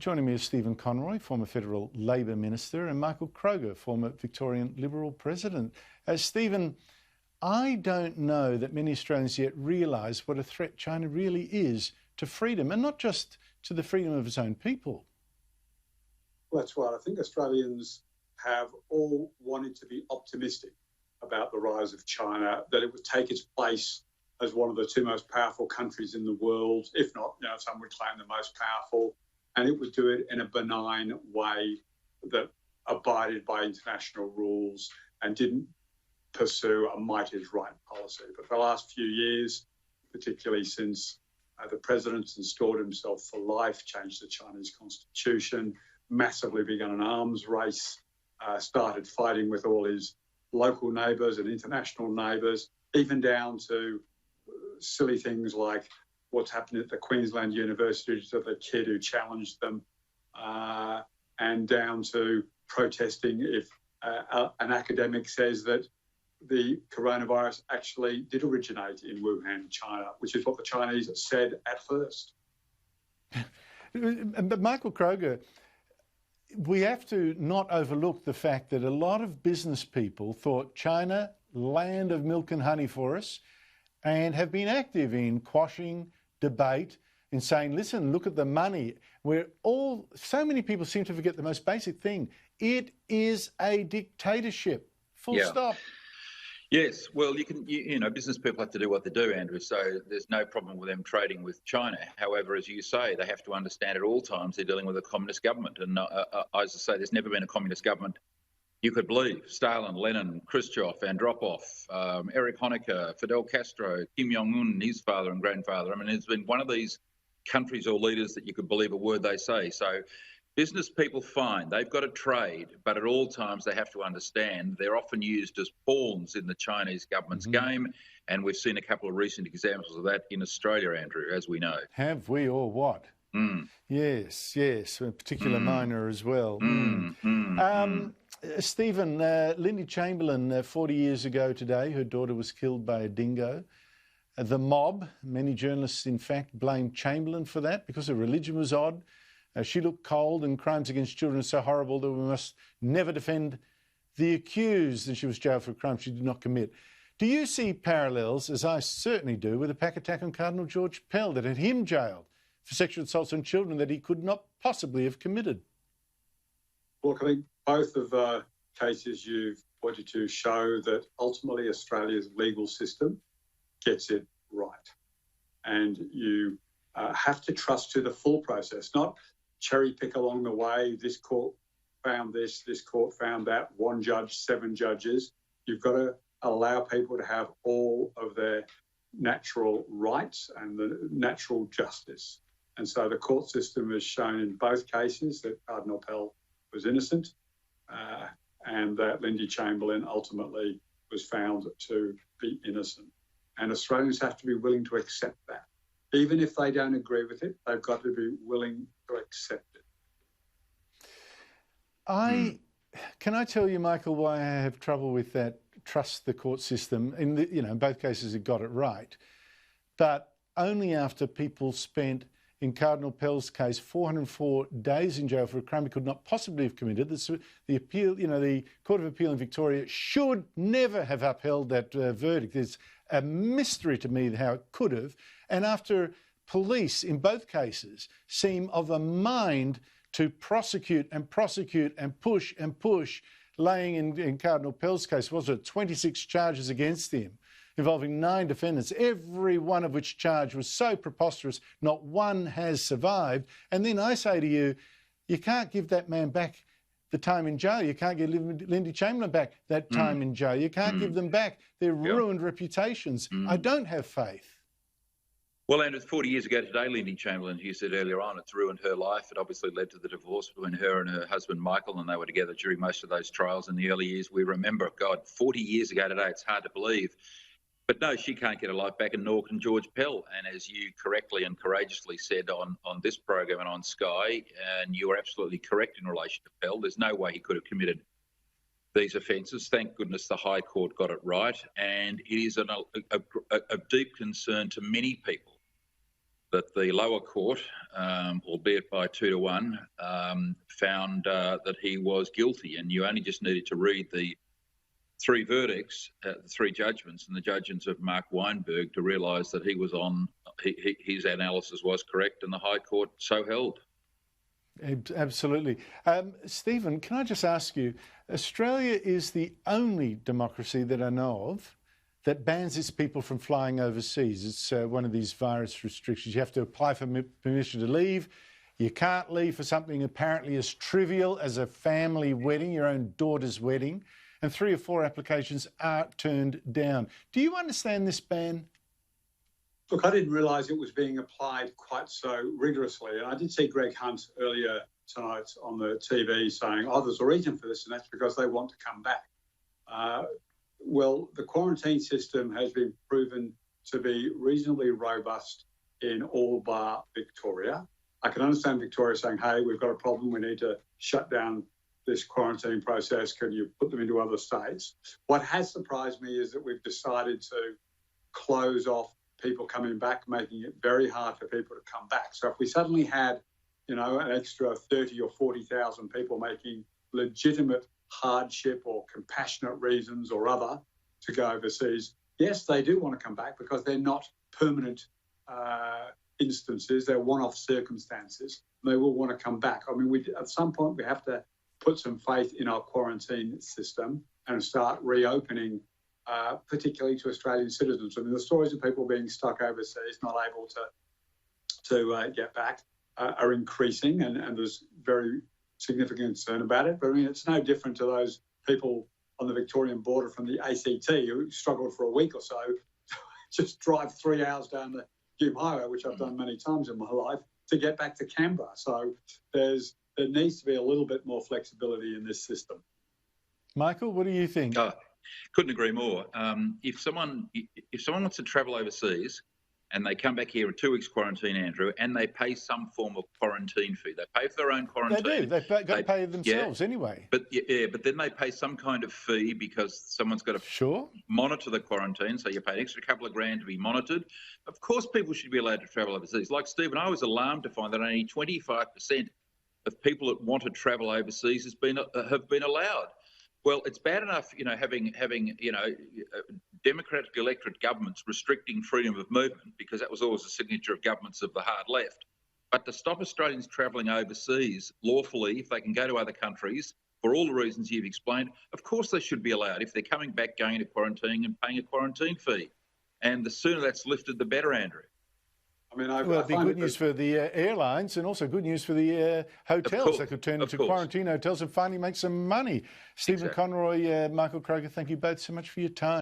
Joining me is Stephen CONROY, former Federal Labor Minister, and Michael Kroger, former Victorian Liberal President. Stephen, I don't know that many Australians yet realise what a threat China really is to freedom, and not just to the freedom of its own people. Well, that's right. I think Australians have all wanted to be optimistic about the rise of China, that it would take its place as one of the two most powerful countries in the world, if not, some would claim the most powerful, and it would do it in a benign way that abided by international rules and didn't pursue a might is right policy. But for the last few years, particularly since the president's installed himself for life, changed the Chinese constitution, massively begun an arms race, started fighting with all his local neighbours and international neighbours, even down to silly things like what's happened at the Queensland University to the kid who challenged them, and down to protesting if an academic says that the coronavirus actually did originate in Wuhan, China, which is what the Chinese said at first. But Michael Kroger, we have to not overlook the fact that a lot of business people thought China, land of milk and honey for us, and have been active in quashing debate, in saying, listen, look at the money. So many people seem to forget the most basic thing. It is a dictatorship, full stop. Yes, well, business people have to do what they do, Andrew, so there's no problem with them trading with China. However, as you say, they have to understand at all times they're dealing with a communist government. And as I say, there's never been a communist government you could believe. Stalin, Lenin, Khrushchev, Andropov, Erich Honecker, Fidel Castro, Kim Jong-un, his father and grandfather. I mean, it's been one of these countries or leaders that you could believe a word they say. So business people, fine, they've got to trade, but at all times they have to understand they're often used as pawns in the Chinese government's game, and we've seen a couple of recent examples of that in Australia, Andrew, as we know. Have we, or what? Yes, a particular minor as well. Stephen, Lindy Chamberlain, 40 years ago today, her daughter was killed by a dingo. The mob, many journalists in fact, blamed Chamberlain for that because her religion was odd. She looked cold, and crimes against children are so horrible that we must never defend the accused, and she was jailed for a crime she did not commit. Do you see parallels, as I certainly do, with the pack attack on Cardinal George Pell that had him jailed for sexual assaults on children that he could not possibly have committed? Look, I think both of the cases you've pointed to show that ultimately Australia's legal system gets it right. And you have to trust to the full process, not cherry pick along the way. This court found this court found that, one judge, 7 judges. You've got to allow people to have all of their natural rights and the natural justice. And so the court system has shown in both cases that Cardinal Pell was innocent, and that Lindy Chamberlain ultimately was found to be innocent. And Australians have to be willing to accept that. Even if they don't agree with it, they've got to be willing to accept it. Can I tell you, Michael, why I have trouble with that trust the court system? In both cases it got it right, but only after people spent, in Cardinal Pell's case, 404 days in jail for a crime he could not possibly have committed. The appeal, the Court of Appeal in Victoria should never have upheld that verdict. It's a mystery to me how it could have. And after police, in both cases, seem of a mind to prosecute and push, laying in Cardinal Pell's case, was it 26 charges against him, involving 9 defendants, every one of which charge was so preposterous, not one has survived. And then I say to you, you can't give that man back the time in jail. You can't give Lindy Chamberlain back that time in jail. You can't give them back their ruined reputations. I don't have faith. Well, and it's 40 years ago today, Lindy Chamberlain, you said earlier on, it's ruined her life. It obviously led to the divorce between her and her husband, Michael, and they were together during most of those trials in the early years. We remember, God, 40 years ago today, it's hard to believe. But no, she can't get her life back, and nor can George Pell. And as you correctly and courageously said on this program and on Sky, and you are absolutely correct in relation to Pell, there's no way he could have committed these offences. Thank goodness the High Court got it right. And it is a deep concern to many people that the lower court, albeit by 2-1, found that he was guilty, and you only just needed to read the 3 verdicts, the 3 judgments, and the judgments of Mark Weinberg to realise that he was his analysis was correct, and the High Court so held. Absolutely. Stephen, can I just ask you, Australia is the only democracy that I know of that bans its people from flying overseas. It's one of these virus restrictions. You have to apply for permission to leave. You can't leave for something apparently as trivial as a family wedding, your own daughter's wedding, and 3 or 4 applications are turned down. Do you understand this ban? Look, I didn't realise it was being applied quite so rigorously. And I did see Greg Hunt earlier tonight on the TV saying, oh, there's a reason for this, and that's because they want to come back. Well, the quarantine system has been proven to be reasonably robust in all bar Victoria. I can understand Victoria saying, hey, we've got a problem, we need to shut down this quarantine process, can you put them into other states? What has surprised me is that we've decided to close off people coming back, making it very hard for people to come back. So if we suddenly had, an extra 30 or 40,000 people making legitimate hardship or compassionate reasons or other to go overseas, yes, they do want to come back because they're not permanent instances, they're one-off circumstances. They will want to come back. I mean, at some point we have to put some faith in our quarantine system and start reopening, particularly to Australian citizens. I mean, the stories of people being stuck overseas, not able to get back, are increasing, and there's very significant concern about it. But I mean, it's no different to those people on the Victorian border from the ACT who struggled for a week or so to just drive 3 hours down the Hume Highway, which I've done many times in my life, to get back to Canberra. So there needs to be a little bit more flexibility in this system. Michael, what do you think? Couldn't agree more. If someone wants to travel overseas and they come back here in 2 weeks quarantine, Andrew, and they pay some form of quarantine fee, they pay for their own quarantine. They do. They've got to pay themselves anyway. But then they pay some kind of fee because someone's got to monitor the quarantine. So you pay an extra couple of grand to be monitored. Of course, people should be allowed to travel overseas. Like Stephen, I was alarmed to find that only 25% of people that want to travel overseas have been allowed. Well, it's bad enough, having democratic electorate governments restricting freedom of movement, because that was always the signature of governments of the hard left. But to stop Australians travelling overseas lawfully, if they can go to other countries, for all the reasons you've explained, of course they should be allowed if they're coming back, going into quarantine and paying a quarantine fee. And the sooner that's lifted, the better, Andrew. I mean, it'd be good news for the airlines and also good news for the hotels. They could turn into quarantine hotels and finally make some money. Stephen Conroy, Michael Kroger, thank you both so much for your time.